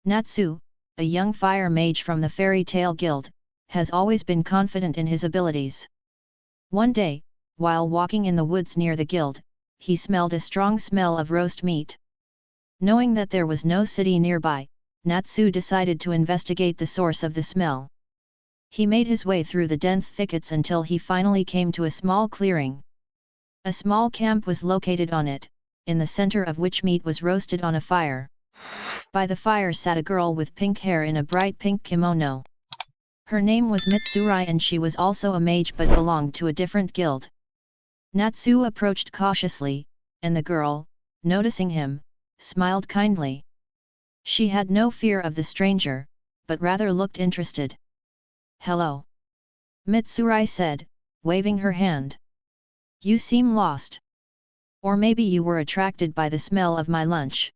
Natsu, a young fire mage from the fairy tale guild, has always been confident in his abilities. One day, while walking in the woods near the guild, he smelled a strong smell of roast meat. Knowing that there was no city nearby, Natsu decided to investigate the source of the smell. He made his way through the dense thickets until he finally came to a small clearing. A small camp was located on it, in the center of which meat was roasted on a fire. By the fire sat a girl with pink hair in a bright pink kimono. Her name was Mitsurai and she was also a mage but belonged to a different guild. Natsu approached cautiously, and the girl, noticing him, smiled kindly. She had no fear of the stranger, but rather looked interested. "Hello," Mitsurai said, waving her hand. "You seem lost. Or maybe you were attracted by the smell of my lunch."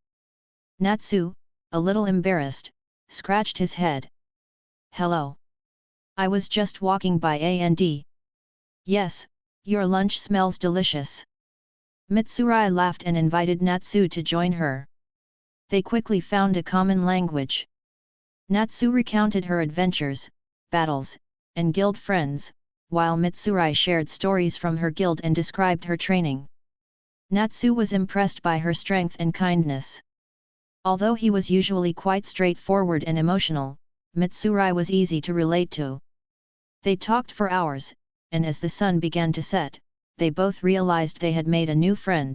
Natsu, a little embarrassed, scratched his head. "Hello. I was just walking by and yes, your lunch smells delicious." Mitsurai laughed and invited Natsu to join her. They quickly found a common language. Natsu recounted her adventures, battles, and guild friends, while Mitsurai shared stories from her guild and described her training. Natsu was impressed by her strength and kindness. Although he was usually quite straightforward and emotional, Mitsurai was easy to relate to. They talked for hours, and as the sun began to set, they both realized they had made a new friend.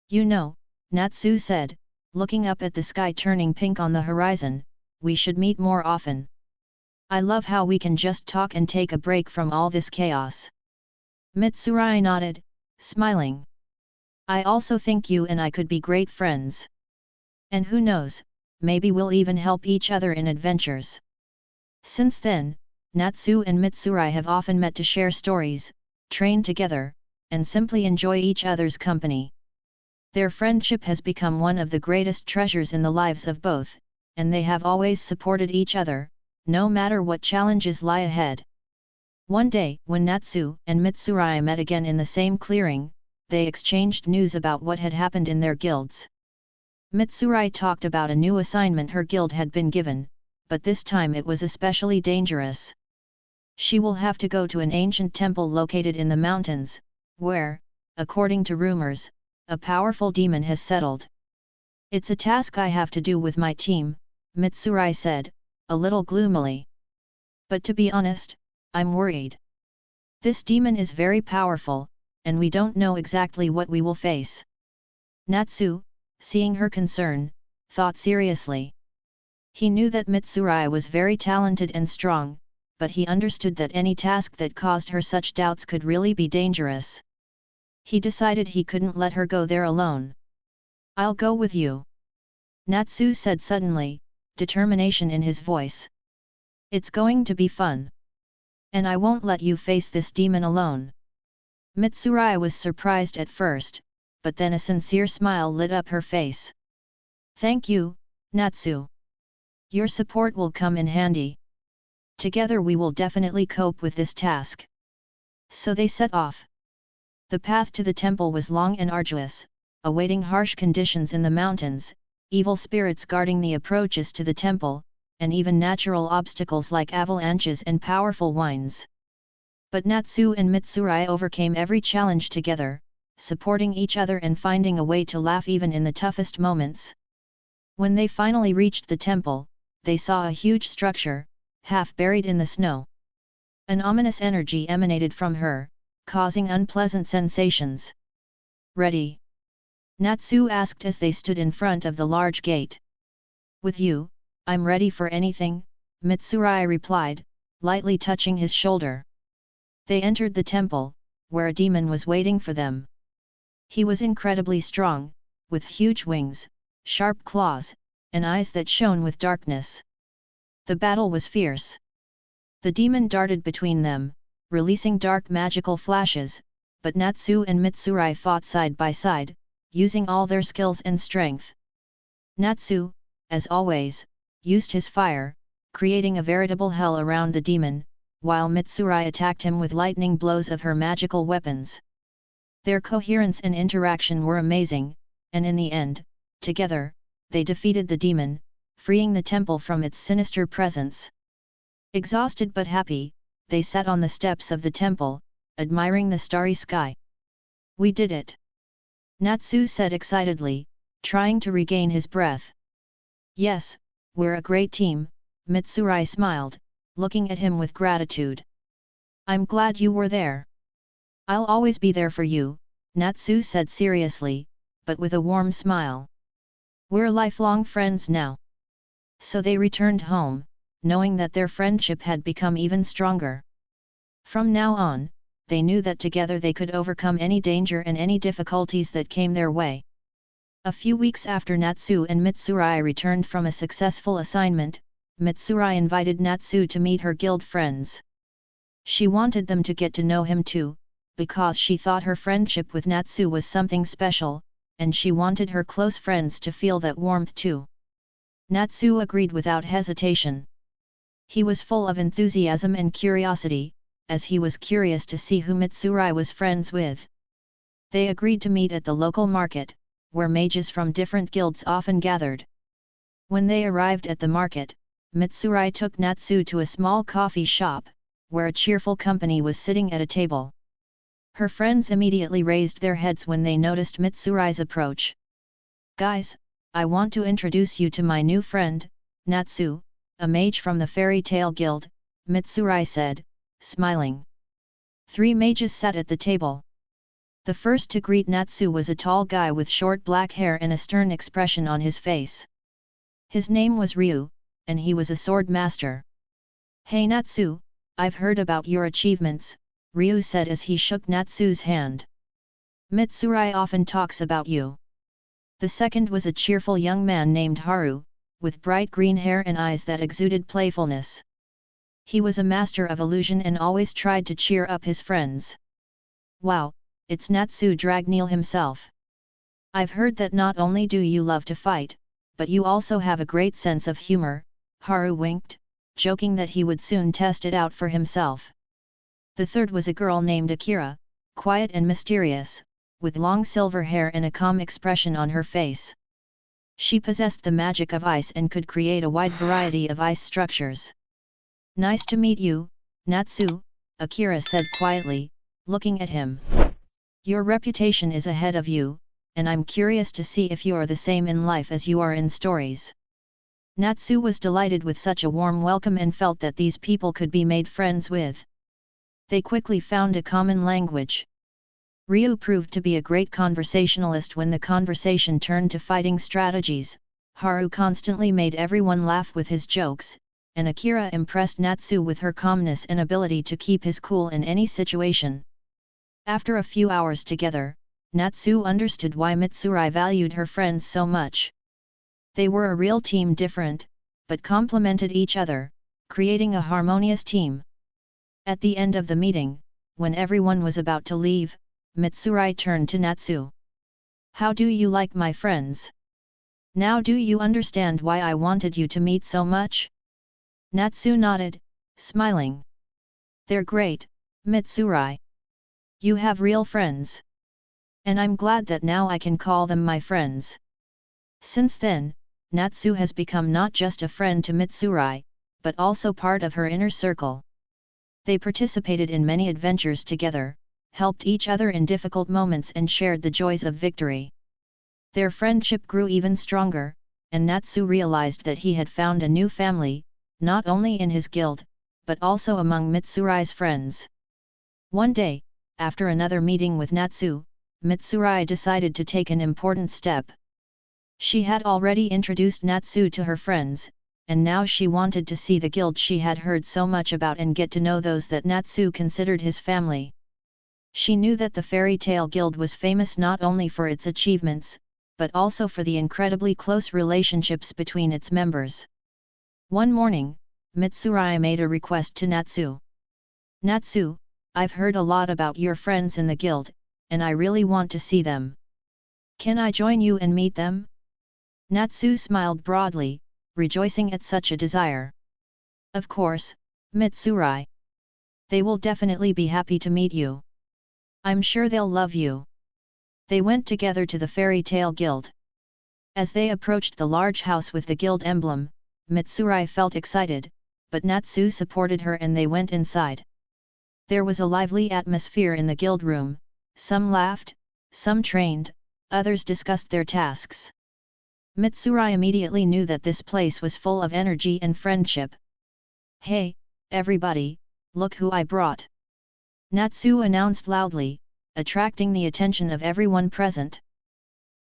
"You know," Natsu said, looking up at the sky turning pink on the horizon, "we should meet more often. I love how we can just talk and take a break from all this chaos." Mitsurai nodded, smiling. "I also think you and I could be great friends. And who knows, maybe we'll even help each other in adventures." Since then, Natsu and Mitsurai have often met to share stories, train together, and simply enjoy each other's company. Their friendship has become one of the greatest treasures in the lives of both, and they have always supported each other, no matter what challenges lie ahead. One day, when Natsu and Mitsurai met again in the same clearing, they exchanged news about what had happened in their guilds. Mitsurai talked about a new assignment her guild had been given, but this time it was especially dangerous. She will have to go to an ancient temple located in the mountains, where, according to rumors, a powerful demon has settled. "It's a task I have to do with my team," Mitsurai said, a little gloomily. "But to be honest, I'm worried. This demon is very powerful, and we don't know exactly what we will face." Natsu, seeing her concern, thought seriously. He knew that Mitsurai was very talented and strong, but he understood that any task that caused her such doubts could really be dangerous. He decided he couldn't let her go there alone. "I'll go with you," Natsu said suddenly, determination in his voice. "It's going to be fun. And I won't let you face this demon alone." Mitsurai was surprised at first, but then a sincere smile lit up her face. "Thank you, Natsu. Your support will come in handy. Together we will definitely cope with this task." So they set off. The path to the temple was long and arduous, awaiting harsh conditions in the mountains, evil spirits guarding the approaches to the temple, and even natural obstacles like avalanches and powerful winds. But Natsu and Mitsurai overcame every challenge together, supporting each other and finding a way to laugh even in the toughest moments. When they finally reached the temple, they saw a huge structure, half buried in the snow. An ominous energy emanated from her, causing unpleasant sensations. "Ready?" Natsu asked as they stood in front of the large gate. "With you, I'm ready for anything," Mitsurai replied, lightly touching his shoulder. They entered the temple, where a demon was waiting for them. He was incredibly strong, with huge wings, sharp claws, and eyes that shone with darkness. The battle was fierce. The demon darted between them, releasing dark magical flashes, but Natsu and Mitsurai fought side by side, using all their skills and strength. Natsu, as always, used his fire, creating a veritable hell around the demon, while Mitsurai attacked him with lightning blows of her magical weapons. Their coherence and interaction were amazing, and in the end, together, they defeated the demon, freeing the temple from its sinister presence. Exhausted but happy, they sat on the steps of the temple, admiring the starry sky. "We did it!" Natsu said excitedly, trying to regain his breath. "Yes, we're a great team," Mitsurai smiled, looking at him with gratitude. "I'm glad you were there." "I'll always be there for you," Natsu said seriously, but with a warm smile. "We're lifelong friends now." So they returned home, knowing that their friendship had become even stronger. From now on, they knew that together they could overcome any danger and any difficulties that came their way. A few weeks after Natsu and Mitsurai returned from a successful assignment, Mitsurai invited Natsu to meet her guild friends. She wanted them to get to know him too, because she thought her friendship with Natsu was something special, and she wanted her close friends to feel that warmth too. Natsu agreed without hesitation. He was full of enthusiasm and curiosity, as he was curious to see who Mitsurai was friends with. They agreed to meet at the local market, where mages from different guilds often gathered. When they arrived at the market, Mitsurai took Natsu to a small coffee shop, where a cheerful company was sitting at a table. Her friends immediately raised their heads when they noticed Mitsurai's approach. "Guys, I want to introduce you to my new friend, Natsu, a mage from the Fairy Tale Guild," Mitsurai said, smiling. 3 mages sat at the table. The first to greet Natsu was a tall guy with short black hair and a stern expression on his face. His name was Ryu, and he was a sword master. "Hey Natsu, I've heard about your achievements," Ryu said as he shook Natsu's hand. "Mitsurai often talks about you." The second was a cheerful young man named Haru, with bright green hair and eyes that exuded playfulness. He was a master of illusion and always tried to cheer up his friends. "Wow, it's Natsu Dragneel himself. I've heard that not only do you love to fight, but you also have a great sense of humor," Haru winked, joking that he would soon test it out for himself. The third was a girl named Akira, quiet and mysterious, with long silver hair and a calm expression on her face. She possessed the magic of ice and could create a wide variety of ice structures. "Nice to meet you, Natsu," Akira said quietly, looking at him. "Your reputation is ahead of you, and I'm curious to see if you're the same in life as you are in stories." Natsu was delighted with such a warm welcome and felt that these people could be made friends with. They quickly found a common language. Ryu proved to be a great conversationalist when the conversation turned to fighting strategies. Haru constantly made everyone laugh with his jokes, and Akira impressed Natsu with her calmness and ability to keep his cool in any situation. After a few hours together, Natsu understood why Mitsurai valued her friends so much. They were a real team, different, but complemented each other, creating a harmonious team. At the end of the meeting, when everyone was about to leave, Mitsurai turned to Natsu. "How do you like my friends? Now do you understand why I wanted you to meet so much?" Natsu nodded, smiling. "They're great, Mitsurai. You have real friends. And I'm glad that now I can call them my friends." Since then, Natsu has become not just a friend to Mitsurai, but also part of her inner circle. They participated in many adventures together, helped each other in difficult moments and shared the joys of victory. Their friendship grew even stronger, and Natsu realized that he had found a new family, not only in his guild, but also among Mitsurai's friends. One day, after another meeting with Natsu, Mitsurai decided to take an important step. She had already introduced Natsu to her friends, and now she wanted to see the guild she had heard so much about and get to know those that Natsu considered his family. She knew that the Fairy Tale Guild was famous not only for its achievements, but also for the incredibly close relationships between its members. One morning, Mitsurai made a request to Natsu. "Natsu, I've heard a lot about your friends in the guild, and I really want to see them. Can I join you and meet them?" Natsu smiled broadly, rejoicing at such a desire. "Of course, Mitsurai. They will definitely be happy to meet you. I'm sure they'll love you." They went together to the Fairy Tale Guild. As they approached the large house with the guild emblem, Mitsurai felt excited, but Natsu supported her and they went inside. There was a lively atmosphere in the guild room, some laughed, some trained, others discussed their tasks. Mitsurai immediately knew that this place was full of energy and friendship. "Hey, everybody, look who I brought!" Natsu announced loudly, attracting the attention of everyone present.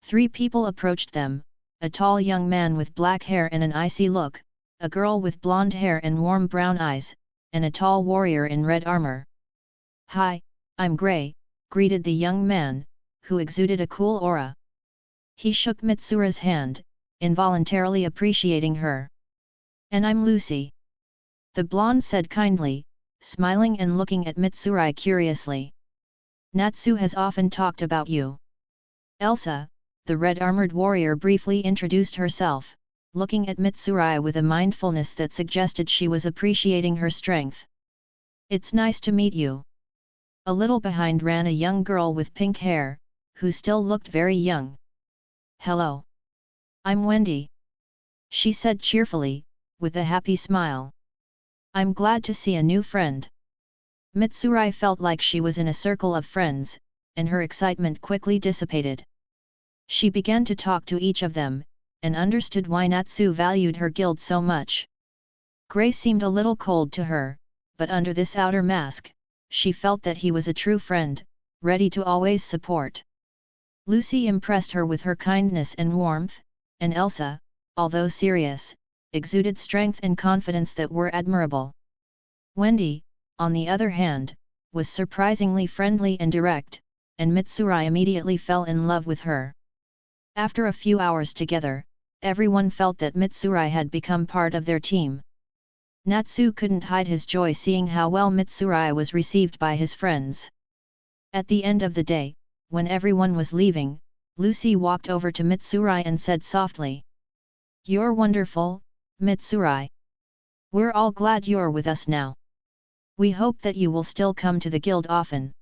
3 people approached them, a tall young man with black hair and an icy look, a girl with blonde hair and warm brown eyes, and a tall warrior in red armor. "Hi, I'm Gray," greeted the young man, who exuded a cool aura. He shook Mitsura's hand, involuntarily appreciating her. "And I'm Lucy," the blonde said kindly, smiling and looking at Mitsurai curiously. "Natsu has often talked about you." Elsa, the red-armored warrior, briefly introduced herself, looking at Mitsurai with a mindfulness that suggested she was appreciating her strength. "It's nice to meet you." A little behind ran a young girl with pink hair, who still looked very young. "Hello. I'm Wendy," she said cheerfully, with a happy smile. "I'm glad to see a new friend." Mitsurai felt like she was in a circle of friends, and her excitement quickly dissipated. She began to talk to each of them, and understood why Natsu valued her guild so much. Gray seemed a little cold to her, but under this outer mask, she felt that he was a true friend, ready to always support. Lucy impressed her with her kindness and warmth, and Elsa, although serious, exuded strength and confidence that were admirable. Wendy, on the other hand, was surprisingly friendly and direct, and Mitsurai immediately fell in love with her. After a few hours together, everyone felt that Mitsurai had become part of their team. Natsu couldn't hide his joy seeing how well Mitsurai was received by his friends. At the end of the day, when everyone was leaving, Lucy walked over to Mitsurai and said softly, "You're wonderful, Mitsurai. We're all glad you're with us now. We hope that you will still come to the guild often."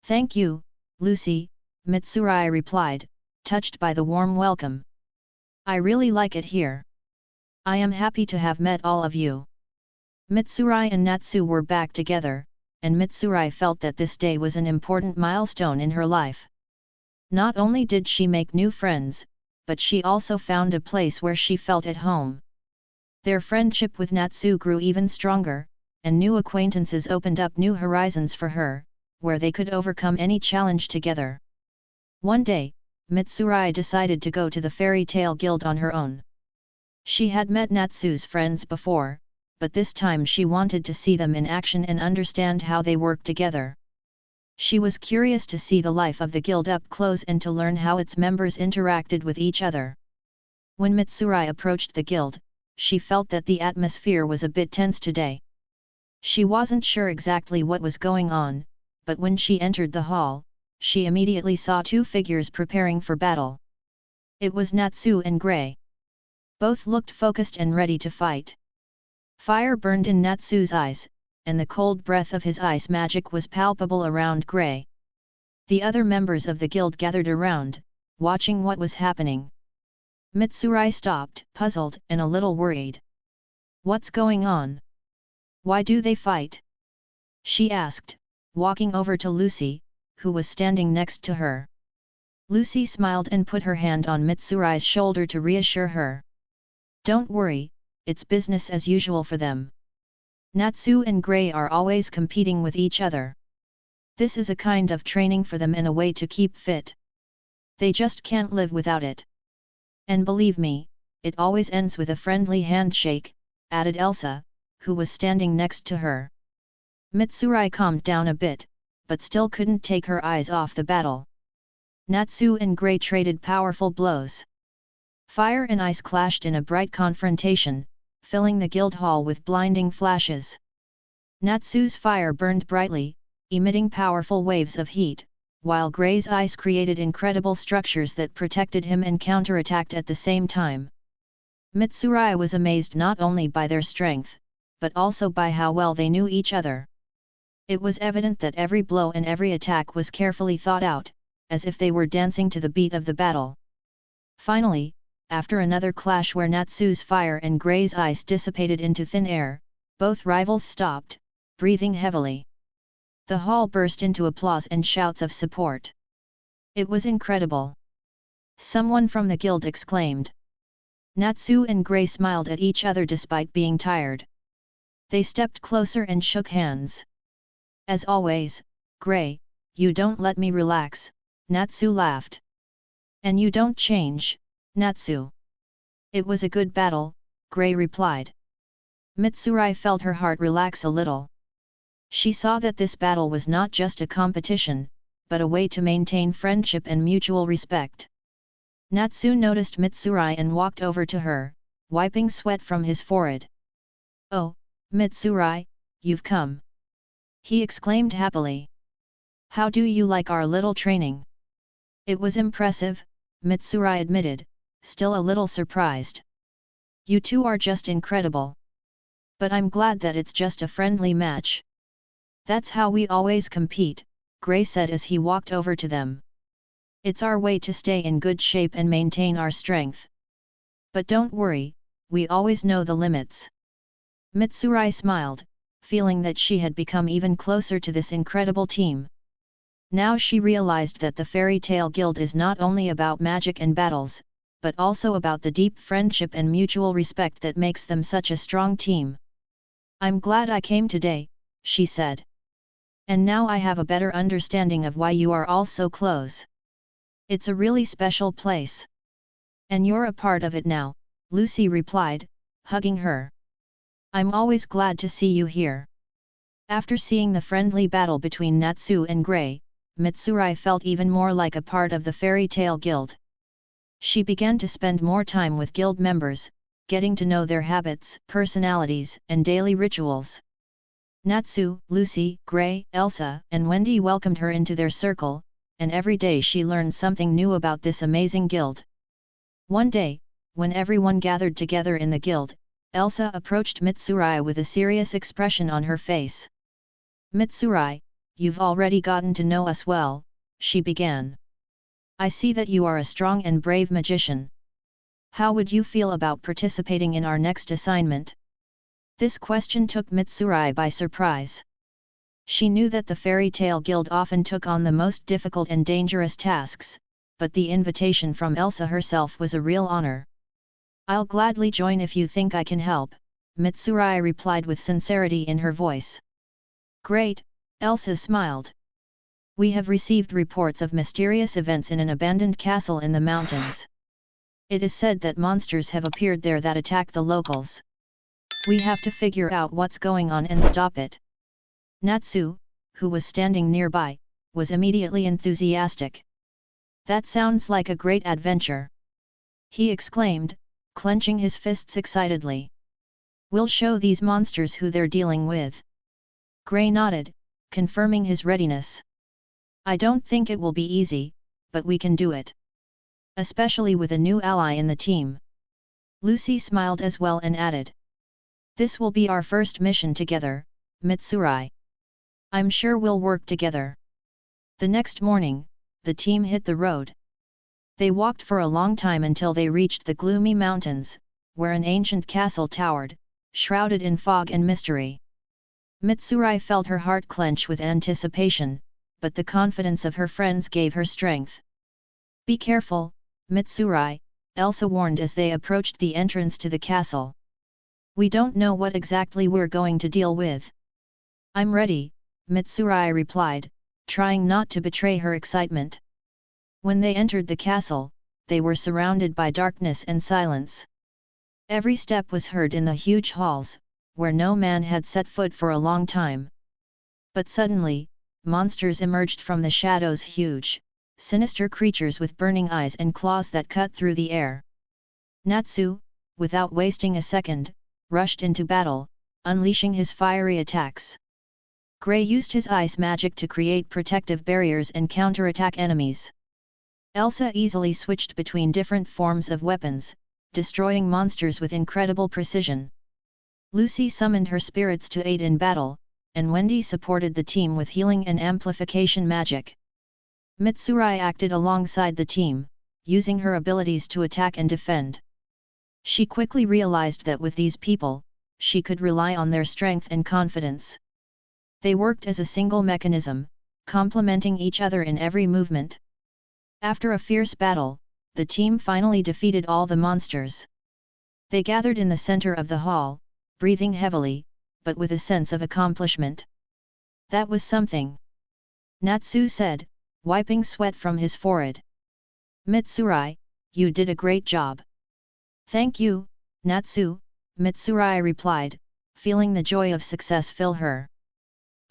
"Thank you, Lucy," Mitsurai replied, touched by the warm welcome. "I really like it here. I am happy to have met all of you." Mitsurai and Natsu were back together, and Mitsurai felt that this day was an important milestone in her life. Not only did she make new friends, but she also found a place where she felt at home. Their friendship with Natsu grew even stronger, and new acquaintances opened up new horizons for her, where they could overcome any challenge together. One day, Mitsurai decided to go to the Fairy Tale Guild on her own. She had met Natsu's friends before, but this time she wanted to see them in action and understand how they work together. She was curious to see the life of the guild up close and to learn how its members interacted with each other. When Mitsurai approached the guild, she felt that the atmosphere was a bit tense today. She wasn't sure exactly what was going on, but when she entered the hall, she immediately saw 2 figures preparing for battle. It was Natsu and Gray. Both looked focused and ready to fight. Fire burned in Natsu's eyes, and the cold breath of his ice magic was palpable around Gray. The other members of the guild gathered around, watching what was happening. Mitsurai stopped, puzzled and a little worried. "What's going on? Why do they fight?" she asked, walking over to Lucy, who was standing next to her. Lucy smiled and put her hand on Mitsurai's shoulder to reassure her. "Don't worry, it's business as usual for them. Natsu and Gray are always competing with each other. This is a kind of training for them and a way to keep fit. They just can't live without it. And believe me, it always ends with a friendly handshake," added Elsa, who was standing next to her. Mitsurai calmed down a bit, but still couldn't take her eyes off the battle. Natsu and Gray traded powerful blows. Fire and ice clashed in a bright confrontation, filling the guild hall with blinding flashes. Natsu's fire burned brightly, emitting powerful waves of heat, while Gray's ice created incredible structures that protected him and counterattacked at the same time. Mitsurai was amazed not only by their strength, but also by how well they knew each other. It was evident that every blow and every attack was carefully thought out, as if they were dancing to the beat of the battle. Finally, after another clash where Natsu's fire and Gray's ice dissipated into thin air, both rivals stopped, breathing heavily. The hall burst into applause and shouts of support. It was incredible. Someone from the guild exclaimed. Natsu and Gray smiled at each other despite being tired. They stepped closer and shook hands. As always, Gray, you don't let me relax, Natsu laughed. And you don't change, Natsu. It was a good battle, Gray replied. Mitsurai felt her heart relax a little. She saw that this battle was not just a competition, but a way to maintain friendship and mutual respect. Natsu noticed Mitsurai and walked over to her, wiping sweat from his forehead. Oh, Mitsurai, you've come! He exclaimed happily. How do you like our little training? It was impressive, Mitsurai admitted, still a little surprised. You two are just incredible. But I'm glad that it's just a friendly match. That's how we always compete, Gray said as he walked over to them. It's our way to stay in good shape and maintain our strength. But don't worry, we always know the limits. Mitsurai smiled, feeling that she had become even closer to this incredible team. Now she realized that the Fairy Tale Guild is not only about magic and battles, but also about the deep friendship and mutual respect that makes them such a strong team. I'm glad I came today, she said. And now I have a better understanding of why you are all so close. It's a really special place. And you're a part of it now, Lucy replied, hugging her. I'm always glad to see you here. After seeing the friendly battle between Natsu and Gray, Mitsurai felt even more like a part of the Fairy Tale Guild. She began to spend more time with guild members, getting to know their habits, personalities, and daily rituals. Natsu, Lucy, Gray, Elsa, and Wendy welcomed her into their circle, and every day she learned something new about this amazing guild. One day, when everyone gathered together in the guild, Elsa approached Mitsurai with a serious expression on her face. Mitsurai, you've already gotten to know us well, she began. I see that you are a strong and brave magician. How would you feel about participating in our next assignment? This question took Mitsurai by surprise. She knew that the Fairy Tale Guild often took on the most difficult and dangerous tasks, but the invitation from Elsa herself was a real honor. I'll gladly join if you think I can help, Mitsurai replied with sincerity in her voice. Great, Elsa smiled. We have received reports of mysterious events in an abandoned castle in the mountains. It is said that monsters have appeared there that attack the locals. We have to figure out what's going on and stop it. Natsu, who was standing nearby, was immediately enthusiastic. That sounds like a great adventure! He exclaimed, clenching his fists excitedly. We'll show these monsters who they're dealing with. Gray nodded, confirming his readiness. I don't think it will be easy, but we can do it. Especially with a new ally in the team. Lucy smiled as well and added. This will be our first mission together, Mitsurai. I'm sure we'll work together. The next morning, the team hit the road. They walked for a long time until they reached the gloomy mountains, where an ancient castle towered, shrouded in fog and mystery. Mitsurai felt her heart clench with anticipation, but the confidence of her friends gave her strength. Be careful, Mitsurai, Elsa warned as they approached the entrance to the castle. We don't know what exactly we're going to deal with. I'm ready, Mitsurai replied, trying not to betray her excitement. When they entered the castle, they were surrounded by darkness and silence. Every step was heard in the huge halls, where no man had set foot for a long time. But suddenly, monsters emerged from the shadows, huge, sinister creatures with burning eyes and claws that cut through the air. Natsu, without wasting a second, rushed into battle, unleashing his fiery attacks. Gray used his ice magic to create protective barriers and counterattack enemies. Elsa easily switched between different forms of weapons, destroying monsters with incredible precision. Lucy summoned her spirits to aid in battle, and Wendy supported the team with healing and amplification magic. Mitsurai acted alongside the team, using her abilities to attack and defend. She quickly realized that with these people, she could rely on their strength and confidence. They worked as a single mechanism, complementing each other in every movement. After a fierce battle, the team finally defeated all the monsters. They gathered in the center of the hall, breathing heavily, but with a sense of accomplishment. That was something, Natsu said, wiping sweat from his forehead. Mitsurai, you did a great job. Thank you, Natsu, Mitsurai replied, feeling the joy of success fill her.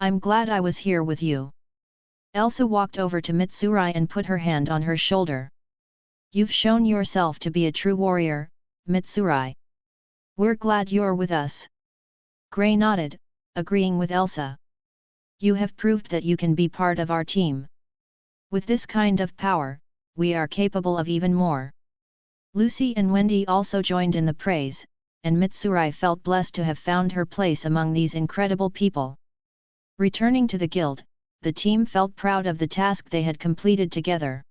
I'm glad I was here with you. Elsa walked over to Mitsurai and put her hand on her shoulder. You've shown yourself to be a true warrior, Mitsurai. We're glad you're with us. Gray nodded, agreeing with Elsa. You have proved that you can be part of our team. With this kind of power, we are capable of even more. Lucy and Wendy also joined in the praise, and Mitsurai felt blessed to have found her place among these incredible people. Returning to the guild, the team felt proud of the task they had completed together.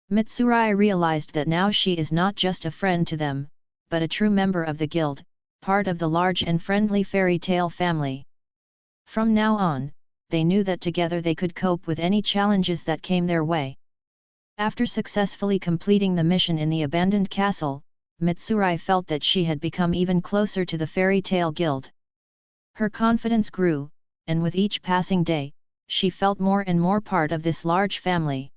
Mitsurai realized that now she is not just a friend to them, but a true member of the guild, part of the large and friendly fairy tale family. From now on, they knew that together they could cope with any challenges that came their way. After successfully completing the mission in the abandoned castle, Mitsurai felt that she had become even closer to the fairy tale guild. Her confidence grew, and with each passing day, she felt more and more part of this large family.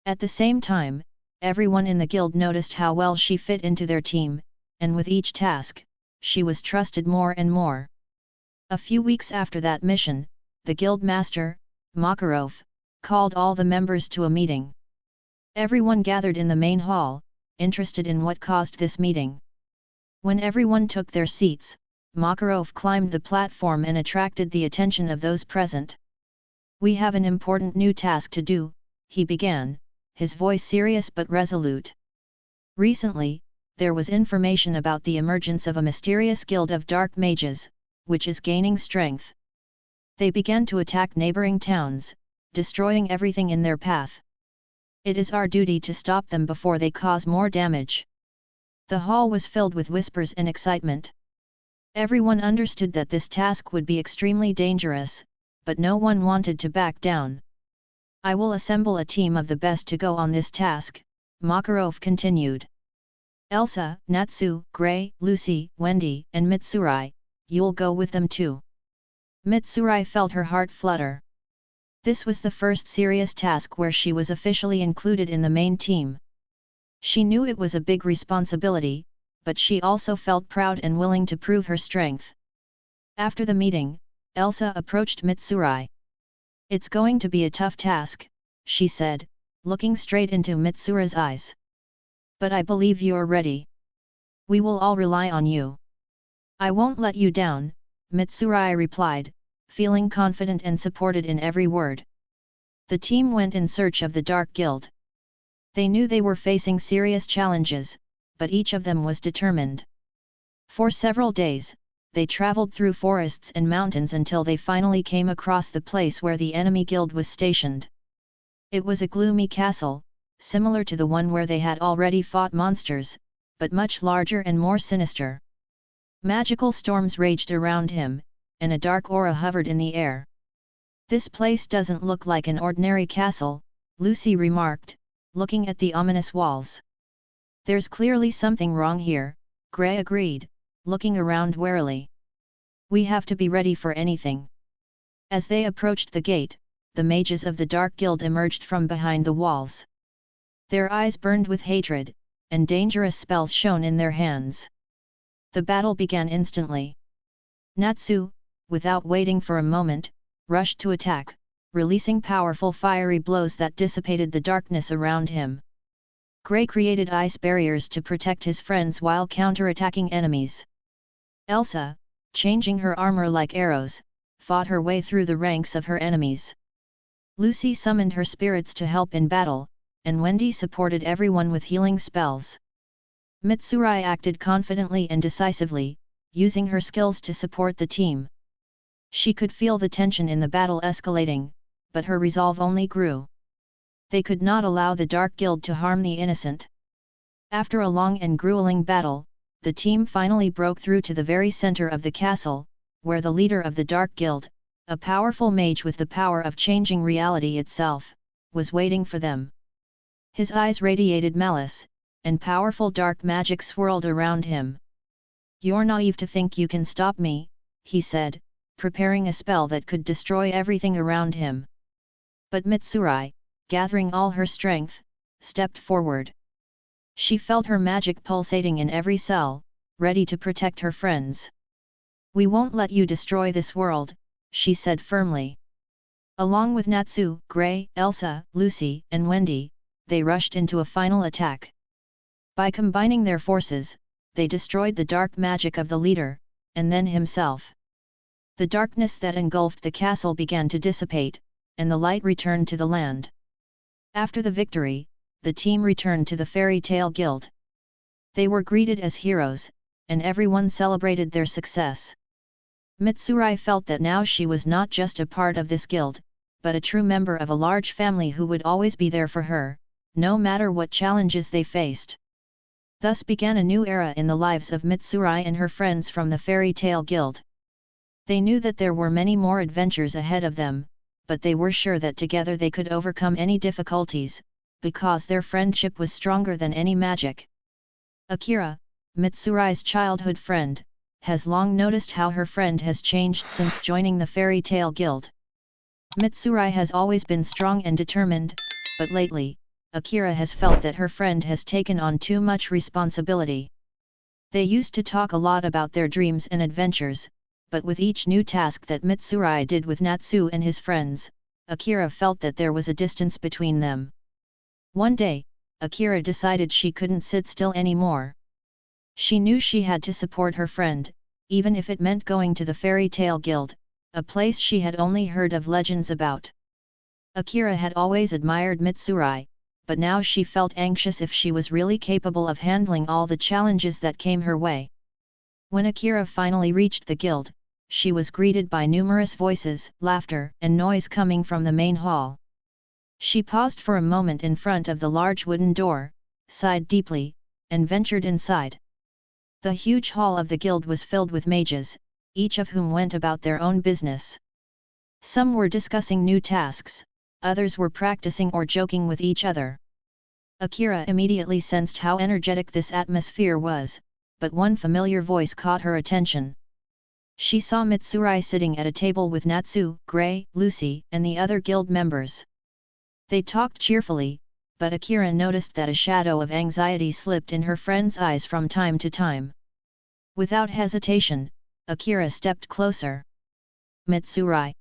At the same time, everyone in the guild noticed how well she fit into their team, and with each task, she was trusted more and more. A few weeks after that mission, the guild master, Makarov, called all the members to a meeting. Everyone gathered in the main hall, interested in what caused this meeting. When everyone took their seats, Makarov climbed the platform and attracted the attention of those present. We have an important new task to do, he began, his voice serious but resolute. Recently, there was information about the emergence of a mysterious guild of dark mages, which is gaining strength. They began to attack neighboring towns, destroying everything in their path. It is our duty to stop them before they cause more damage. The hall was filled with whispers and excitement. Everyone understood that this task would be extremely dangerous, but no one wanted to back down. I will assemble a team of the best to go on this task, Makarov continued. Elsa, Natsu, Gray, Lucy, Wendy, and Mitsurai, you'll go with them too. Mitsurai felt her heart flutter. This was the first serious task where she was officially included in the main team. She knew it was a big responsibility, but she also felt proud and willing to prove her strength. After the meeting, Elsa approached Mitsurai. It's going to be a tough task, she said, looking straight into Mitsurai's eyes. But I believe you're ready. We will all rely on you. I won't let you down, Mitsurai replied, feeling confident and supported in every word. The team went in search of the Dark Guild. They knew they were facing serious challenges, but each of them was determined. For several days, they traveled through forests and mountains until they finally came across the place where the enemy guild was stationed. It was a gloomy castle, similar to the one where they had already fought monsters, but much larger and more sinister. Magical storms raged around him, and a dark aura hovered in the air. This place doesn't look like an ordinary castle, Lucy remarked, looking at the ominous walls. There's clearly something wrong here, Gray agreed, looking around warily. We have to be ready for anything. As they approached the gate, the mages of the Dark Guild emerged from behind the walls. Their eyes burned with hatred, and dangerous spells shone in their hands. The battle began instantly. Natsu, without waiting for a moment, rushed to attack, releasing powerful fiery blows that dissipated the darkness around him. Gray created ice barriers to protect his friends while counter-attacking enemies. Elsa, changing her armor like arrows, fought her way through the ranks of her enemies. Lucy summoned her spirits to help in battle, and Wendy supported everyone with healing spells. Mitsurai acted confidently and decisively, using her skills to support the team. She could feel the tension in the battle escalating, but her resolve only grew. They could not allow the Dark Guild to harm the innocent. After a long and grueling battle, the team finally broke through to the very center of the castle, where the leader of the Dark Guild, a powerful mage with the power of changing reality itself, was waiting for them. His eyes radiated malice, and powerful dark magic swirled around him. "You're naive to think you can stop me," he said, preparing a spell that could destroy everything around him. But Mitsurai, gathering all her strength, stepped forward. She felt her magic pulsating in every cell, ready to protect her friends. "We won't let you destroy this world," she said firmly. Along with Natsu, Gray, Elsa, Lucy, and Wendy, they rushed into a final attack. By combining their forces, they destroyed the dark magic of the leader, and then himself. The darkness that engulfed the castle began to dissipate, and the light returned to the land. After the victory, the team returned to the Fairy Tale Guild. They were greeted as heroes, and everyone celebrated their success. Mitsurai felt that now she was not just a part of this guild, but a true member of a large family who would always be there for her, no matter what challenges they faced. Thus began a new era in the lives of Mitsurai and her friends from the Fairy Tale Guild. They knew that there were many more adventures ahead of them, but they were sure that together they could overcome any difficulties, because their friendship was stronger than any magic. Akira, Mitsurai's childhood friend, has long noticed how her friend has changed since joining the Fairy Tale Guild. Mitsurai has always been strong and determined, but lately, Akira has felt that her friend has taken on too much responsibility. They used to talk a lot about their dreams and adventures, but with each new task that Mitsurai did with Natsu and his friends, Akira felt that there was a distance between them. One day, Akira decided she couldn't sit still anymore. She knew she had to support her friend, even if it meant going to the Fairy Tale Guild, a place she had only heard of legends about. Akira had always admired Mitsurai, but now she felt anxious if she was really capable of handling all the challenges that came her way. When Akira finally reached the guild, she was greeted by numerous voices, laughter, and noise coming from the main hall. She paused for a moment in front of the large wooden door, sighed deeply, and ventured inside. The huge hall of the guild was filled with mages, each of whom went about their own business. Some were discussing new tasks, others were practicing or joking with each other. Akira immediately sensed how energetic this atmosphere was, but one familiar voice caught her attention. She saw Mitsurai sitting at a table with Natsu, Gray, Lucy, and the other guild members. They talked cheerfully, but Akira noticed that a shadow of anxiety slipped in her friend's eyes from time to time. Without hesitation, Akira stepped closer. "Mitsurai!"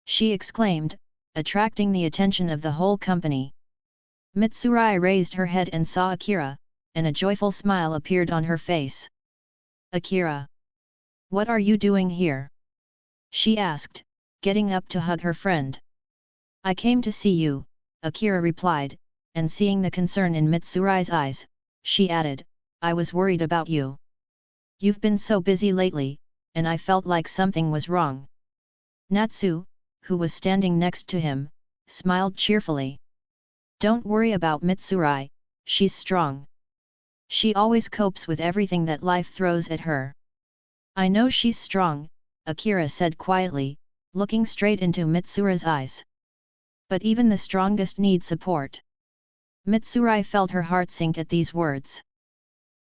she exclaimed, attracting the attention of the whole company. Mitsurai raised her head and saw Akira, and a joyful smile appeared on her face. "Akira! What are you doing here?" she asked, getting up to hug her friend. "I came to see you," Akira replied, and seeing the concern in Mitsurai's eyes, she added, "I was worried about you. You've been so busy lately, and I felt like something was wrong." Natsu, who was standing next to him, smiled cheerfully. "Don't worry about Mitsurai, she's strong. She always copes with everything that life throws at her." "I know she's strong," Akira said quietly, looking straight into Mitsurai's eyes. "But even the strongest need support." Mitsurai felt her heart sink at these words.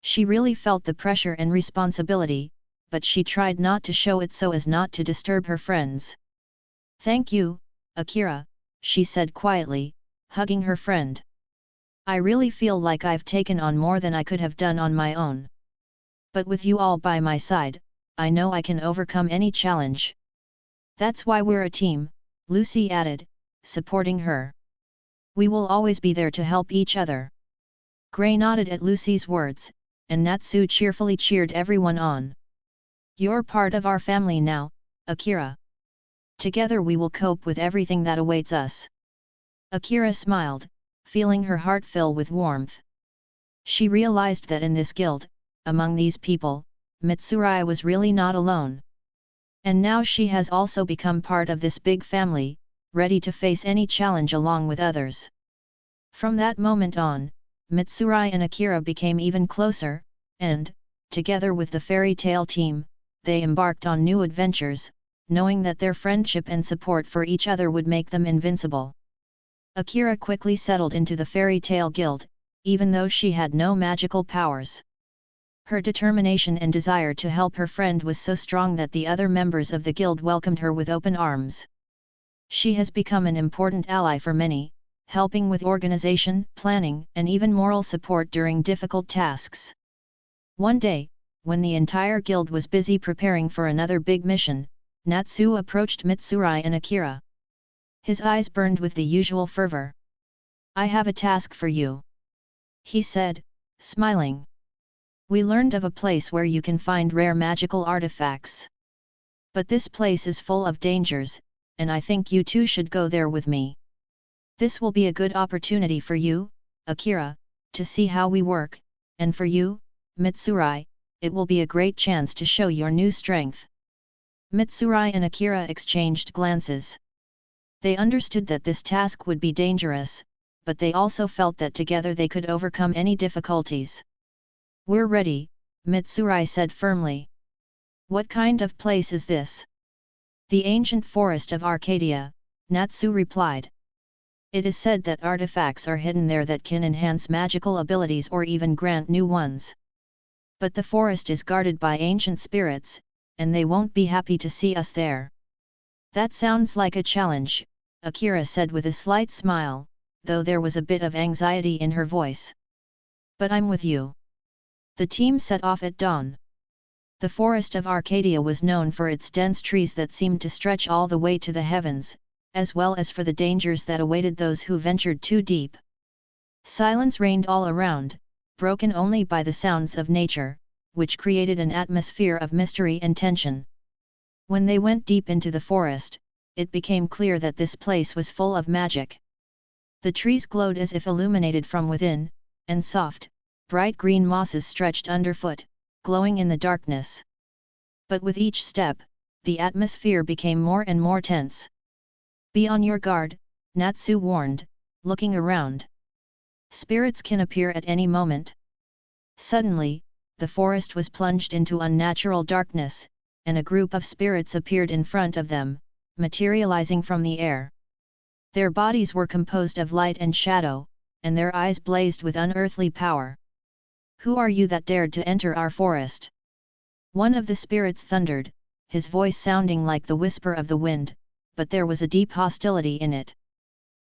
She really felt the pressure and responsibility, but she tried not to show it so as not to disturb her friends. "Thank you, Akira," she said quietly, hugging her friend. "I really feel like I've taken on more than I could have done on my own. But with you all by my side, I know I can overcome any challenge." "That's why we're a team," Lucy added, supporting her. "We will always be there to help each other." Gray nodded at Lucy's words, and Natsu cheerfully cheered everyone on. "You're part of our family now, Akira. Together we will cope with everything that awaits us." Akira smiled, feeling her heart fill with warmth. She realized that in this guild, among these people, Mitsurai was really not alone. And now she has also become part of this big family, ready to face any challenge along with others. From that moment on, Mitsurai and Akira became even closer, and, together with the fairy tale team, they embarked on new adventures, knowing that their friendship and support for each other would make them invincible. Akira quickly settled into the fairy tale guild, even though she had no magical powers. Her determination and desire to help her friend was so strong that the other members of the guild welcomed her with open arms. She has become an important ally for many, helping with organization, planning, and even moral support during difficult tasks. One day, when the entire guild was busy preparing for another big mission, Natsu approached Mitsurai and Akira. His eyes burned with the usual fervor. "I have a task for you," he said, smiling. "We learned of a place where you can find rare magical artifacts. But this place is full of dangers, and I think you two should go there with me. This will be a good opportunity for you, Akira, to see how we work, and for you, Mitsurai, it will be a great chance to show your new strength." Mitsurai and Akira exchanged glances. They understood that this task would be dangerous, but they also felt that together they could overcome any difficulties. "We're ready," Mitsurai said firmly. "What kind of place is this?" "The ancient forest of Arcadia," Natsu replied. "It is said that artifacts are hidden there that can enhance magical abilities or even grant new ones. But the forest is guarded by ancient spirits, and they won't be happy to see us there." "That sounds like a challenge," Akira said with a slight smile, though there was a bit of anxiety in her voice. "But I'm with you." The team set off at dawn. The forest of Arcadia was known for its dense trees that seemed to stretch all the way to the heavens, as well as for the dangers that awaited those who ventured too deep. Silence reigned all around, broken only by the sounds of nature, which created an atmosphere of mystery and tension. When they went deep into the forest, it became clear that this place was full of magic. The trees glowed as if illuminated from within, and soft, bright green mosses stretched underfoot, glowing in the darkness. But with each step, the atmosphere became more and more tense. "Be on your guard," Natsu warned, looking around. "Spirits can appear at any moment." Suddenly, the forest was plunged into unnatural darkness, and a group of spirits appeared in front of them, materializing from the air. Their bodies were composed of light and shadow, and their eyes blazed with unearthly power. "Who are you that dared to enter our forest?" One of the spirits thundered, his voice sounding like the whisper of the wind, but there was a deep hostility in it.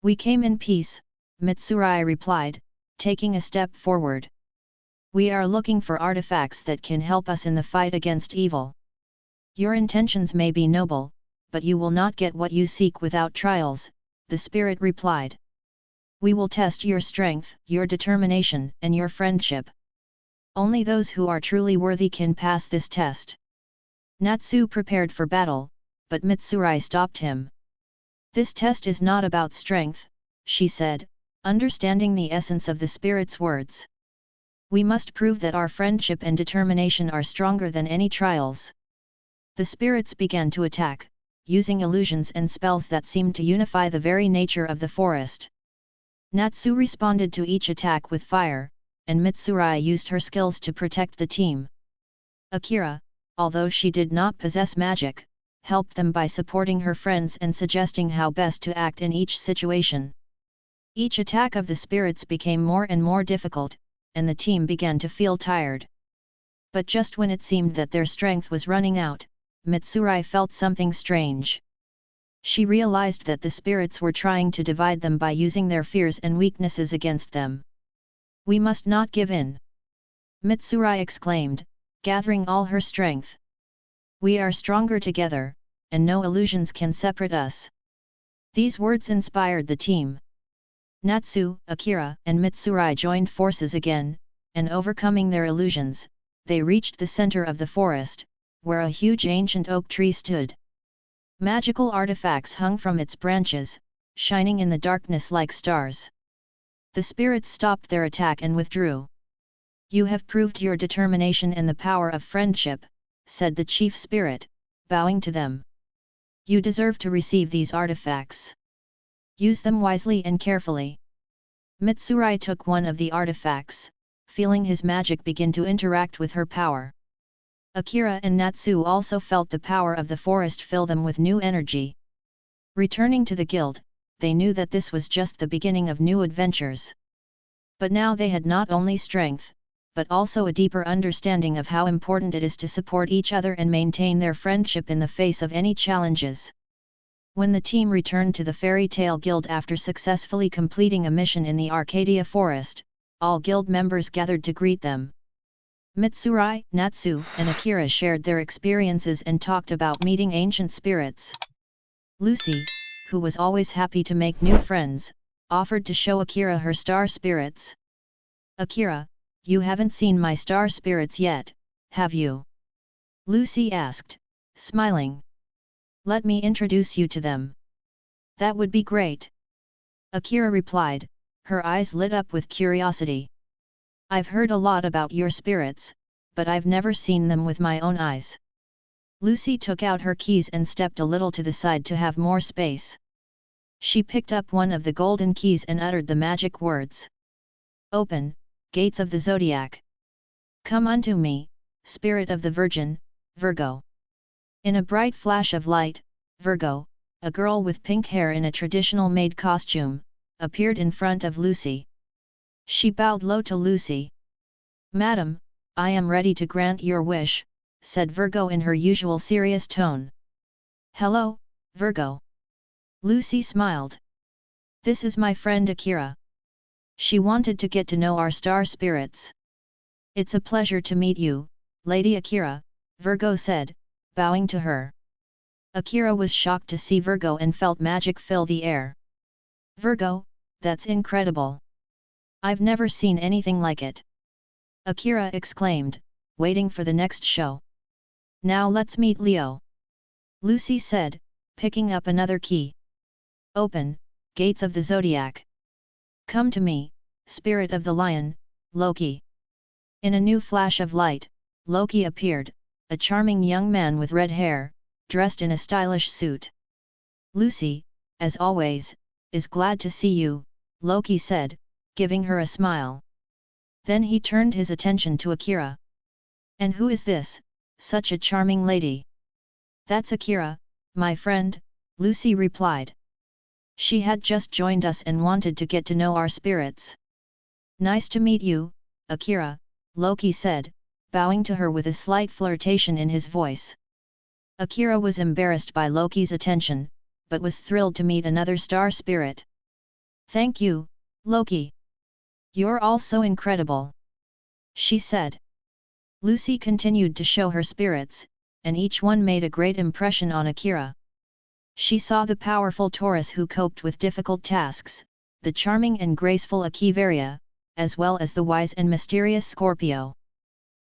"We came in peace," Mitsurai replied, taking a step forward. "We are looking for artifacts that can help us in the fight against evil. Your intentions may be noble, but you will not get what you seek without trials," the spirit replied. "We will test your strength, your determination, and your friendship. Only those who are truly worthy can pass this test." Natsu prepared for battle, but Mitsurai stopped him. "This test is not about strength," she said, understanding the essence of the spirit's words. "We must prove that our friendship and determination are stronger than any trials." The spirits began to attack, using illusions and spells that seemed to unify the very nature of the forest. Natsu responded to each attack with fire, and Mitsurai used her skills to protect the team. Akira, although she did not possess magic, helped them by supporting her friends and suggesting how best to act in each situation. Each attack of the spirits became more and more difficult, and the team began to feel tired. But just when it seemed that their strength was running out, Mitsurai felt something strange. She realized that the spirits were trying to divide them by using their fears and weaknesses against them. "We must not give in," Mitsurai exclaimed, gathering all her strength. "We are stronger together, and no illusions can separate us." These words inspired the team. Natsu, Akira, and Mitsurai joined forces again, and overcoming their illusions, they reached the center of the forest, where a huge ancient oak tree stood. Magical artifacts hung from its branches, shining in the darkness like stars. The spirits stopped their attack and withdrew. "You have proved your determination and the power of friendship," said the chief spirit, bowing to them. "You deserve to receive these artifacts. Use them wisely and carefully." Mitsurai took one of the artifacts, feeling his magic begin to interact with her power. Akira and Natsu also felt the power of the forest fill them with new energy. Returning to the guild, they knew that this was just the beginning of new adventures. But now they had not only strength, but also a deeper understanding of how important it is to support each other and maintain their friendship in the face of any challenges. When the team returned to the Fairy Tale Guild after successfully completing a mission in the Arcadia Forest, all guild members gathered to greet them. Mitsurai, Natsu, and Akira shared their experiences and talked about meeting ancient spirits. Lucy, who was always happy to make new friends, offered to show Akira her star spirits. "Akira, you haven't seen my star spirits yet, have you?" Lucy asked, smiling. "Let me introduce you to them." "That would be great." Akira replied, her eyes lit up with curiosity. "I've heard a lot about your spirits, but I've never seen them with my own eyes." Lucy took out her keys and stepped a little to the side to have more space. She picked up one of the golden keys and uttered the magic words. "Open, gates of the zodiac. Come unto me, spirit of the Virgin, Virgo." In a bright flash of light, Virgo, a girl with pink hair in a traditional maid costume, appeared in front of Lucy. She bowed low to Lucy. "Madam, I am ready to grant your wish," said Virgo in her usual serious tone. "Hello, Virgo." Lucy smiled. "This is my friend Akira. She wanted to get to know our star spirits." "It's a pleasure to meet you, Lady Akira," Virgo said, bowing to her. Akira was shocked to see Virgo and felt magic fill the air. "Virgo, that's incredible. I've never seen anything like it." Akira exclaimed, waiting for the next show. "Now let's meet Leo," Lucy said, picking up another key. "Open, gates of the zodiac. Come to me, spirit of the lion, Loki." In a new flash of light, Loki appeared, a charming young man with red hair, dressed in a stylish suit. "Lucy, as always, is glad to see you," Loki said, giving her a smile. Then he turned his attention to Akira. "And who is this, such a charming lady?" "That's Akira, my friend," Lucy replied. "She had just joined us and wanted to get to know our spirits." "Nice to meet you, Akira," Loki said, bowing to her with a slight flirtation in his voice. Akira was embarrassed by Loki's attention, but was thrilled to meet another star spirit. "Thank you, Loki. You're all so incredible," she said. Lucy continued to show her spirits, and each one made a great impression on Akira. She saw the powerful Taurus who coped with difficult tasks, the charming and graceful Akivaria, as well as the wise and mysterious Scorpio.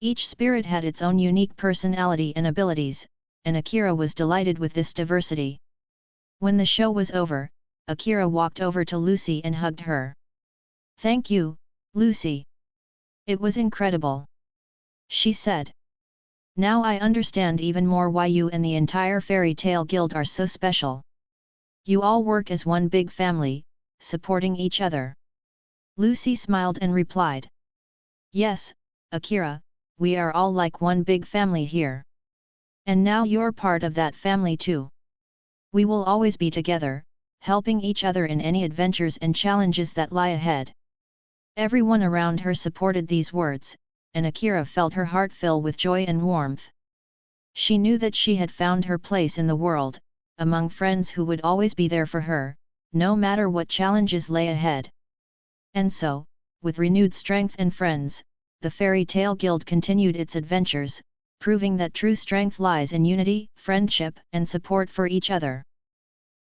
Each spirit had its own unique personality and abilities, and Akira was delighted with this diversity. When the show was over, Akira walked over to Lucy and hugged her. "Thank you, Lucy. It was incredible," she said. "Now I understand even more why you and the entire Fairy Tale Guild are so special. You all work as one big family, supporting each other." Lucy smiled and replied. "Yes, Akira, we are all like one big family here. And now you're part of that family too. We will always be together, helping each other in any adventures and challenges that lie ahead." Everyone around her supported these words, and Akira felt her heart fill with joy and warmth. She knew that she had found her place in the world, among friends who would always be there for her, no matter what challenges lay ahead. And so, with renewed strength and friends, the Fairy Tale Guild continued its adventures, proving that true strength lies in unity, friendship, and support for each other.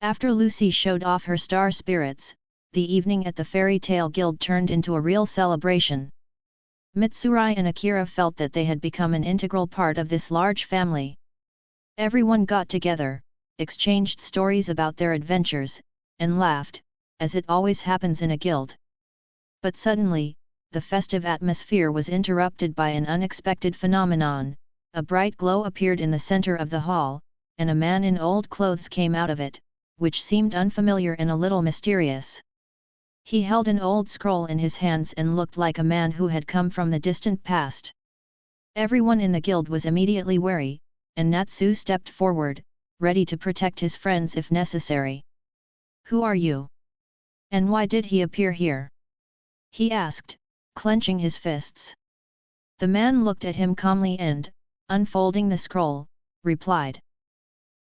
After Lucy showed off her star spirits, the evening at the Fairy Tale Guild turned into a real celebration. Mitsurai and Akira felt that they had become an integral part of this large family. Everyone got together, exchanged stories about their adventures, and laughed, as it always happens in a guild. But suddenly, the festive atmosphere was interrupted by an unexpected phenomenon. A bright glow appeared in the center of the hall, and a man in old clothes came out of it, which seemed unfamiliar and a little mysterious. He held an old scroll in his hands and looked like a man who had come from the distant past. Everyone in the guild was immediately wary, and Natsu stepped forward, ready to protect his friends if necessary. "Who are you? And why did he appear here?" he asked, clenching his fists. The man looked at him calmly and, unfolding the scroll, replied.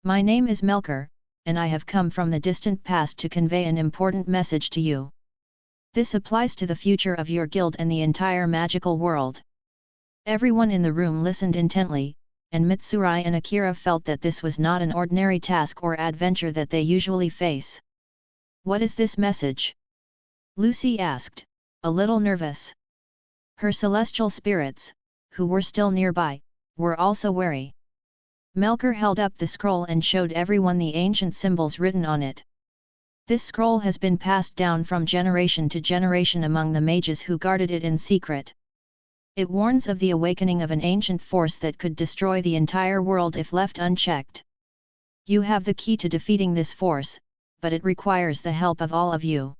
"My name is Melker, and I have come from the distant past to convey an important message to you. This applies to the future of your guild and the entire magical world." Everyone in the room listened intently, and Mitsurai and Akira felt that this was not an ordinary task or adventure that they usually face. "What is this message?" Lucy asked, a little nervous. Her celestial spirits, who were still nearby, were also wary. Melker held up the scroll and showed everyone the ancient symbols written on it. "This scroll has been passed down from generation to generation among the mages who guarded it in secret. It warns of the awakening of an ancient force that could destroy the entire world if left unchecked. You have the key to defeating this force, but it requires the help of all of you."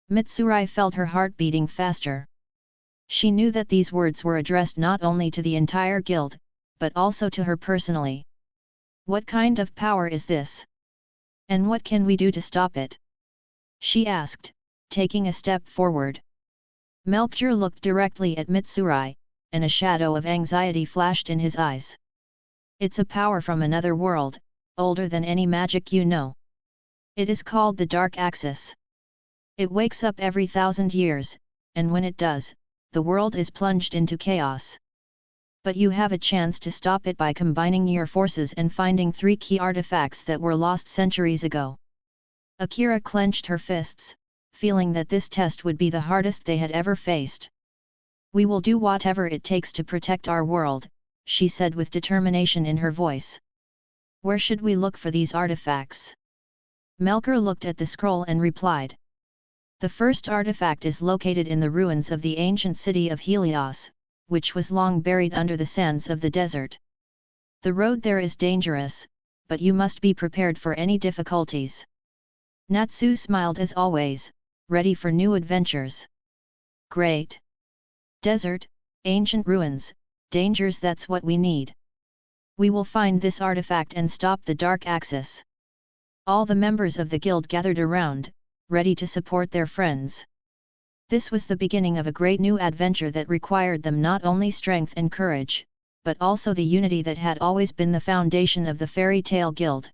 Mitsurai felt her heart beating faster. She knew that these words were addressed not only to the entire guild, but also to her personally. "What kind of power is this? And what can we do to stop it?" she asked, taking a step forward. Melcher looked directly at Mitsurai, and a shadow of anxiety flashed in his eyes. "It's a power from another world, older than any magic you know. It is called the Dark Axis. It wakes up every 1,000 years, and when it does, the world is plunged into chaos. But you have a chance to stop it by combining your forces and finding 3 key artifacts that were lost centuries ago." Akira clenched her fists, feeling that this test would be the hardest they had ever faced. "We will do whatever it takes to protect our world," she said with determination in her voice. "Where should we look for these artifacts?" Melker looked at the scroll and replied. "The first artifact is located in the ruins of the ancient city of Helios, which was long buried under the sands of the desert. The road there is dangerous, but you must be prepared for any difficulties." Natsu smiled as always, ready for new adventures. "Great! Desert, ancient ruins, dangers, that's what we need. We will find this artifact and stop the Dark Axis." All the members of the guild gathered around, ready to support their friends. This was the beginning of a great new adventure that required them not only strength and courage, but also the unity that had always been the foundation of the Fairy Tale Guild.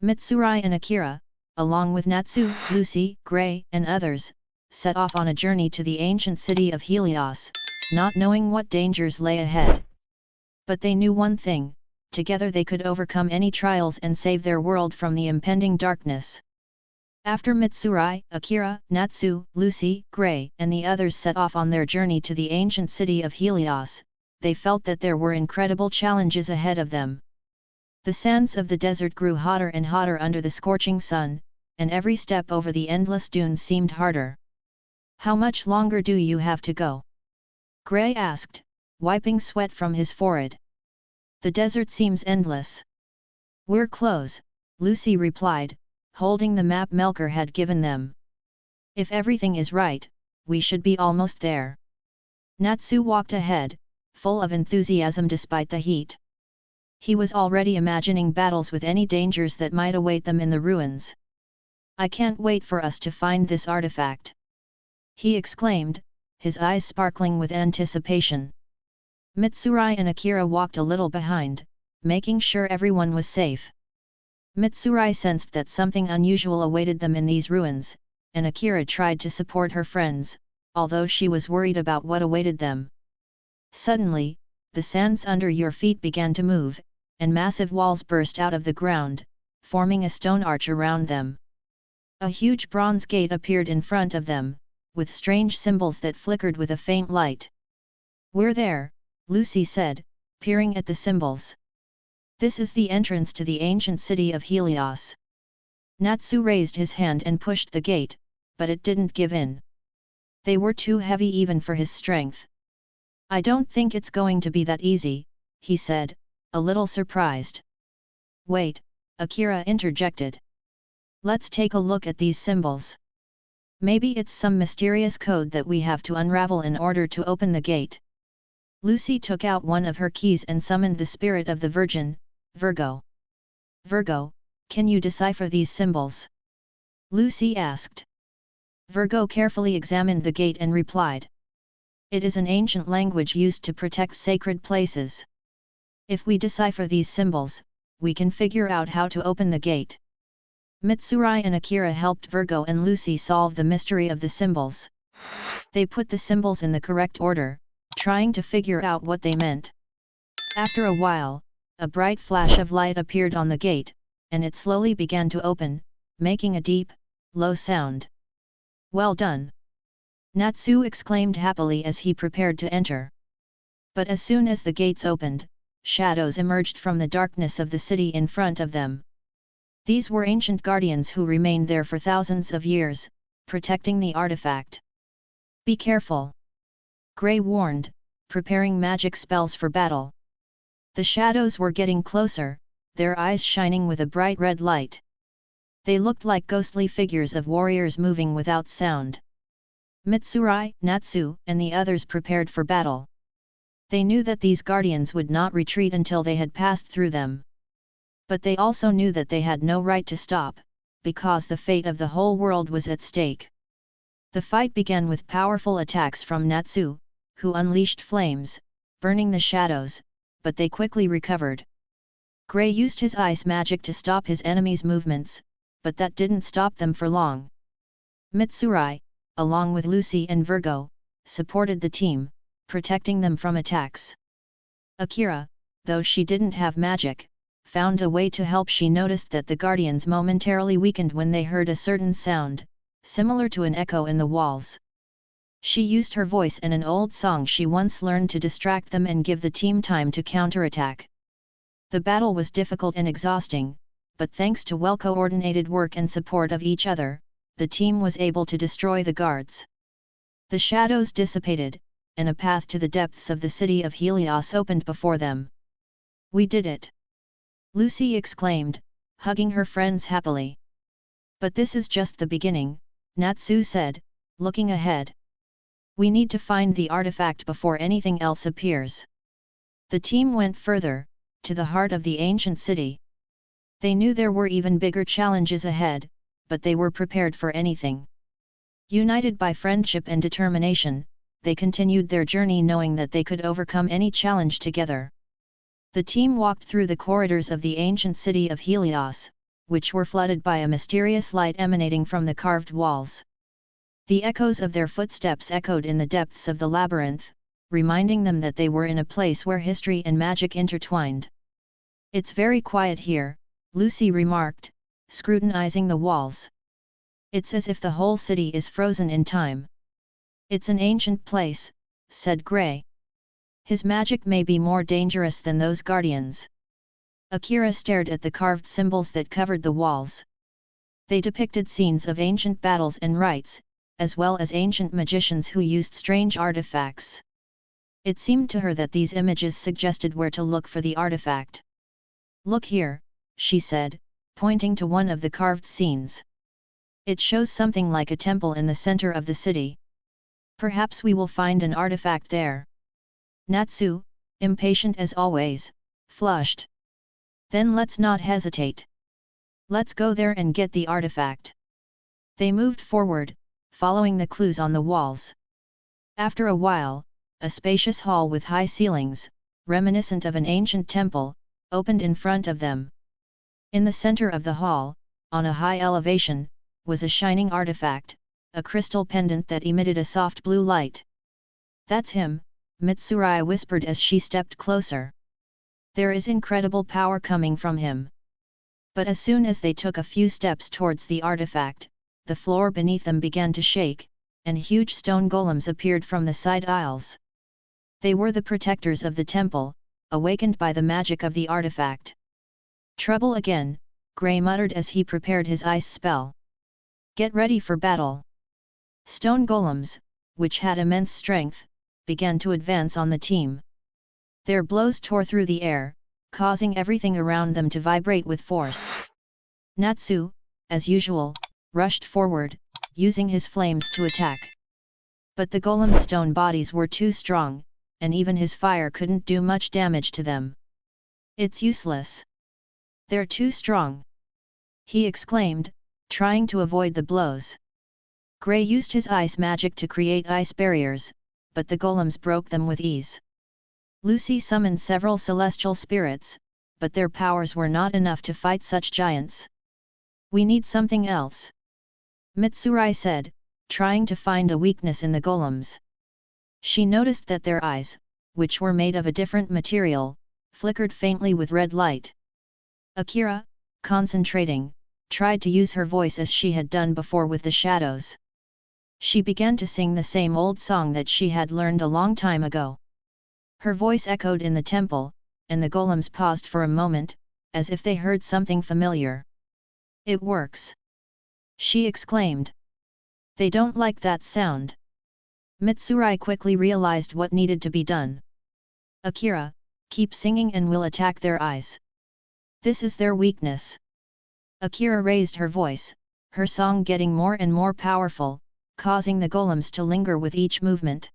Mitsurai and Akira, along with Natsu, Lucy, Gray, and others, set off on a journey to the ancient city of Helios, not knowing what dangers lay ahead. But they knew one thing: together they could overcome any trials and save their world from the impending darkness. After Mitsurai, Akira, Natsu, Lucy, Gray, and the others set off on their journey to the ancient city of Helios, they felt that there were incredible challenges ahead of them. The sands of the desert grew hotter and hotter under the scorching sun, and every step over the endless dunes seemed harder. "How much longer do you have to go?" Gray asked, wiping sweat from his forehead. "The desert seems endless." "We're close," Lucy replied, holding the map Melker had given them. "If everything is right, we should be almost there." Natsu walked ahead, full of enthusiasm despite the heat. He was already imagining battles with any dangers that might await them in the ruins. "I can't wait for us to find this artifact," he exclaimed, his eyes sparkling with anticipation. Mitsurai and Akira walked a little behind, making sure everyone was safe. Mitsurai sensed that something unusual awaited them in these ruins, and Akira tried to support her friends, although she was worried about what awaited them. Suddenly, the sands under your feet began to move, and massive walls burst out of the ground, forming a stone arch around them. A huge bronze gate appeared in front of them, with strange symbols that flickered with a faint light. "We're there," Lucy said, peering at the symbols. "This is the entrance to the ancient city of Helios." Natsu raised his hand and pushed the gate, but it didn't give in. They were too heavy even for his strength. "I don't think it's going to be that easy," he said, a little surprised. "Wait," Akira interjected. "Let's take a look at these symbols." Maybe it's some mysterious code that we have to unravel in order to open the gate. Lucy took out one of her keys and summoned the spirit of the Virgin, Virgo. Virgo, can you decipher these symbols? Lucy asked. Virgo carefully examined the gate and replied. It is an ancient language used to protect sacred places. If we decipher these symbols, we can figure out how to open the gate. Mitsurai and Akira helped Virgo and Lucy solve the mystery of the symbols. They put the symbols in the correct order, trying to figure out what they meant. After a while, a bright flash of light appeared on the gate, and it slowly began to open, making a deep, low sound. Well done! Natsu exclaimed happily as he prepared to enter. But as soon as the gates opened, shadows emerged from the darkness of the city in front of them. These were ancient guardians who remained there for thousands of years, protecting the artifact. Be careful! Gray warned, preparing magic spells for battle. The shadows were getting closer, their eyes shining with a bright red light. They looked like ghostly figures of warriors moving without sound. Mitsurai, Natsu, and the others prepared for battle. They knew that these guardians would not retreat until they had passed through them. But they also knew that they had no right to stop, because the fate of the whole world was at stake. The fight began with powerful attacks from Natsu, who unleashed flames, burning the shadows, but they quickly recovered. Gray used his ice magic to stop his enemies' movements, but that didn't stop them for long. Mitsurai, along with Lucy and Virgo, supported the team, protecting them from attacks. Akira, though she didn't have magic, found a way to help. She noticed that the guardians momentarily weakened when they heard a certain sound, similar to an echo in the walls. She used her voice and an old song she once learned to distract them and give the team time to counterattack. The battle was difficult and exhausting, but thanks to well-coordinated work and support of each other, the team was able to destroy the guards. The shadows dissipated, and a path to the depths of the city of Helios opened before them. We did it! Lucy exclaimed, hugging her friends happily. But this is just the beginning, Natsu said, looking ahead. We need to find the artifact before anything else appears. The team went further, to the heart of the ancient city. They knew there were even bigger challenges ahead, but they were prepared for anything. United by friendship and determination, they continued their journey knowing that they could overcome any challenge together. The team walked through the corridors of the ancient city of Helios, which were flooded by a mysterious light emanating from the carved walls. The echoes of their footsteps echoed in the depths of the labyrinth, reminding them that they were in a place where history and magic intertwined. It's very quiet here, Lucy remarked, scrutinizing the walls. It's as if the whole city is frozen in time. It's an ancient place, said Gray. His magic may be more dangerous than those guardians. Akira stared at the carved symbols that covered the walls. They depicted scenes of ancient battles and rites, as well as ancient magicians who used strange artifacts. It seemed to her that these images suggested where to look for the artifact. Look here, she said, pointing to one of the carved scenes. It shows something like a temple in the center of the city. Perhaps we will find an artifact there. Natsu, impatient as always, flushed. Then let's not hesitate. Let's go there and get the artifact. They moved forward, following the clues on the walls. After a while, a spacious hall with high ceilings, reminiscent of an ancient temple, opened in front of them. In the center of the hall, on a high elevation, was a shining artifact, a crystal pendant that emitted a soft blue light. That's him, Mitsurai whispered as she stepped closer. There is incredible power coming from him. But as soon as they took a few steps towards the artifact, the floor beneath them began to shake, and huge stone golems appeared from the side aisles. They were the protectors of the temple, awakened by the magic of the artifact. Trouble again, Gray muttered as he prepared his ice spell. Get ready for battle. Stone golems, which had immense strength, began to advance on the team. Their blows tore through the air, causing everything around them to vibrate with force. Natsu, as usual, rushed forward, using his flames to attack. But the golem's stone bodies were too strong, and even his fire couldn't do much damage to them. "It's useless. They're too strong," he exclaimed, trying to avoid the blows. Gray used his ice magic to create ice barriers, but the golems broke them with ease. Lucy summoned several celestial spirits, but their powers were not enough to fight such giants. "We need something else," Mitsurai said, trying to find a weakness in the golems. She noticed that their eyes, which were made of a different material, flickered faintly with red light. Akira, concentrating, tried to use her voice as she had done before with the shadows. She began to sing the same old song that she had learned a long time ago. Her voice echoed in the temple, and the golems paused for a moment, as if they heard something familiar. "It works!" she exclaimed. "They don't like that sound." Mitsurai quickly realized what needed to be done. "Akira, keep singing and we'll attack their eyes. This is their weakness." Akira raised her voice, her song getting more and more powerful, causing the golems to linger with each movement.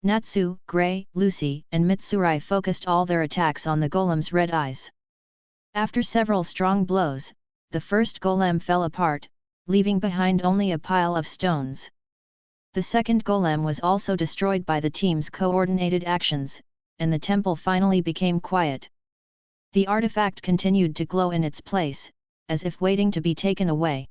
Natsu, Gray, Lucy, and Mitsurai focused all their attacks on the golem's red eyes. After several strong blows, the first golem fell apart, leaving behind only a pile of stones. The second golem was also destroyed by the team's coordinated actions, and the temple finally became quiet. The artifact continued to glow in its place, as if waiting to be taken away.